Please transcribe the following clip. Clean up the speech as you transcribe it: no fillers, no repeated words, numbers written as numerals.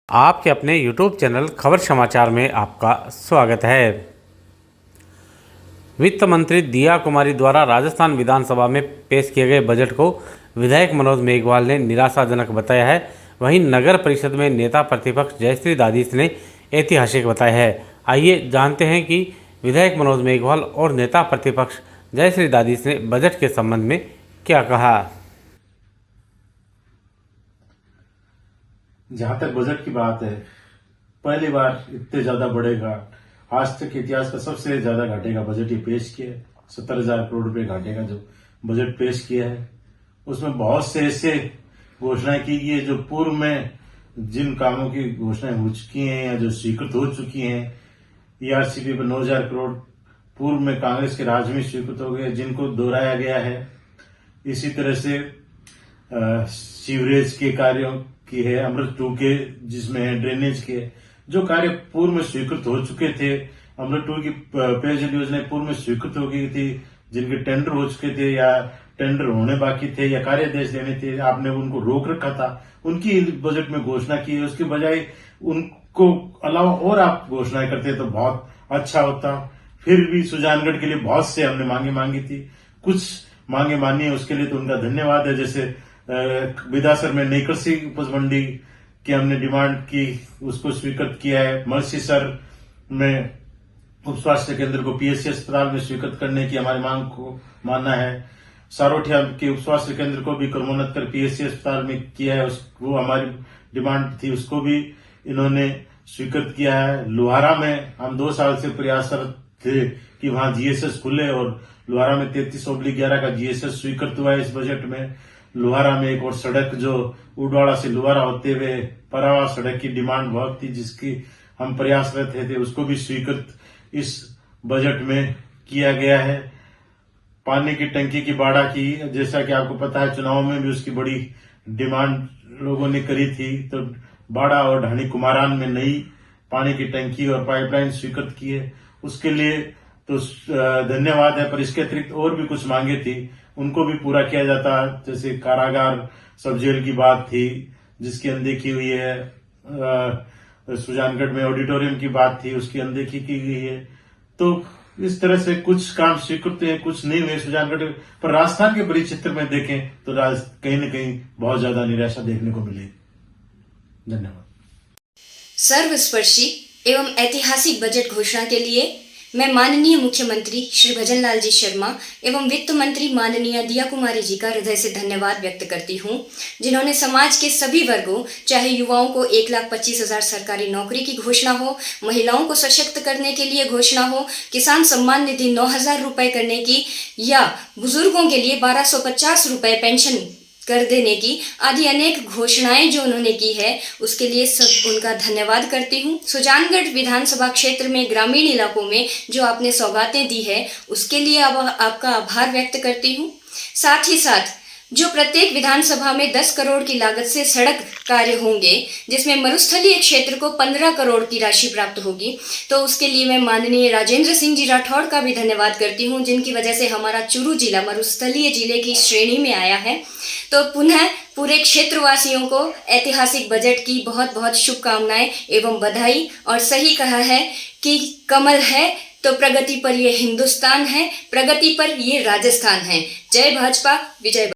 आपके अपने YouTube channel खबर समाचार में आपका स्वागत है। वित्त मंत्री दिया कुमारी द्वारा राजस्थान विधानसभा में पेश किए गए बजट को विधायक मनोज मेघवाल ने निराशाजनक बताया है। वहीं नगर परिषद में नेता प्रतिपक्ष जयश्री दादीस ने ऐतिहासिक बताया है। आइए जानते हैं कि विधायक मनोज मेघवाल और नेता प्रतिपक्ष जयश्री दादीस ने बजट के संबंध में क्या कहा। जहां तक बजट की बात है, पहली बार इतने ज्यादा बढ़ेगा, आज तक इतिहास का सबसे ज्यादा घाटे का बजट ये पेश किया है। 70,000 करोड़ रुपए घाटे का जो बजट पेश किया है, उसमें बहुत से ऐसे घोषणाएं की गई है जो पूर्व में जिन कामों की घोषणाएं हो चुकी हैं या जो स्वीकृत हो चुकी हैं। ईआरसीपी पर 9,000 करोड़ पूर्व में कांग्रेस के राज में स्वीकृत हो गए, जिनको दोहराया गया है। इसी तरह से सीवरेज के कार्यों की है, अमृत 2 के जिसमें है ड्रेनेज के जो कार्य पूर्व में स्वीकृत हो चुके थे। अमृत 2 की पेयजल योजना पूर्व में स्वीकृत हो गई थी, जिनके टेंडर हो चुके थे या टेंडर होने बाकी थे या कार्यादेश देने थे, आपने उनको रोक रखा था, उनकी बजट में घोषणा की है। उसके बजाय उनको अलावा और आप घोषणाएं करते तो बहुत अच्छा होता। फिर भी सुजानगढ़ के लिए बहुत से हमने मांगे मांगी थी, कुछ मांगे मानी है, उसके लिए तो उनका धन्यवाद है। जैसे विदासर में नई कृषि उपज मंडी की हमने डिमांड की, उसको स्वीकृत किया है। मलसीसर में उप स्वास्थ्य केंद्र को पीएससी अस्पताल में स्वीकृत करने की हमारी मांग को मानना है। सारोठिया के उप स्वास्थ्य केंद्र को भी क्रमोन्नत कर पीएससी अस्पताल में किया है, वो हमारी डिमांड थी, उसको भी इन्होंने स्वीकृत किया है। लोहारा में हम 2 साल से प्रयासरत थे कि वहां जीएसएस खुले और लोहारा में 33/11 का जीएसएस स्वीकृत हुआ है। इस बजट में लोहारा में एक और सड़क जो उडवाड़ा से लोहारा होते हुए परावा सड़क की डिमांड बहुत थी, जिसकी हम प्रयासरत थे, उसको भी स्वीकृत इस बजट में किया गया है। पानी की टंकी की बाड़ा की, जैसा कि आपको पता है चुनाव में भी उसकी बड़ी डिमांड लोगों ने करी थी, तो बाड़ा और ढाणी कुमारान में नई पानी की टंकी और पाइपलाइन स्वीकृत की है, उसके लिए तो धन्यवाद है। पर इसके अतिरिक्त और भी कुछ मांगे थी, उनको भी पूरा किया जाता। जैसे कारागार सब जेल की बात थी जिसकी अनदेखी हुई है, सुजानगढ़ में ऑडिटोरियम की बात थी, उसकी अनदेखी की गई है। तो इस तरह से कुछ काम स्वीकृत है, कुछ नहीं हुए सुजानगढ़। पर राजस्थान के परिचित्र में देखें तो कहीं न कहीं बहुत ज्यादा निराशा देखने को मिलेगी। धन्यवाद। सर्वस्पर्शी एवं ऐतिहासिक बजट घोषणा के लिए मैं माननीय मुख्यमंत्री श्री भजनलाल जी शर्मा एवं वित्त मंत्री माननीय दिया कुमारी जी का हृदय से धन्यवाद व्यक्त करती हूं, जिन्होंने समाज के सभी वर्गों, चाहे युवाओं को 1,25,000 सरकारी नौकरी की घोषणा हो, महिलाओं को सशक्त करने के लिए घोषणा हो, किसान सम्मान निधि 9,000 रुपये करने की, या बुजुर्गों के लिए 1,250 रुपये पेंशन कर देने की, आदि अनेक घोषणाएं जो उन्होंने की है, उसके लिए सब उनका धन्यवाद करती हूँ। सुजानगढ़ विधानसभा क्षेत्र में ग्रामीण इलाकों में जो आपने सौगातें दी है, उसके लिए आपका आभार व्यक्त करती हूँ। साथ ही साथ जो प्रत्येक विधानसभा में 10 करोड़ की लागत से सड़क कार्य होंगे, जिसमें मरुस्थलीय क्षेत्र को 15 करोड़ की राशि प्राप्त होगी, तो उसके लिए मैं माननीय राजेंद्र सिंह जी राठौड़ का भी धन्यवाद करती हूं, जिनकी वजह से हमारा चूरू जिला मरुस्थलीय जिले की श्रेणी में आया है। तो पुनः पूरे क्षेत्रवासियों को ऐतिहासिक बजट की बहुत बहुत शुभकामनाएं एवं बधाई। और सही कहा है कि कमल है तो प्रगति पर ये हिंदुस्तान है, प्रगति पर ये राजस्थान है। जय भाजपा, विजय।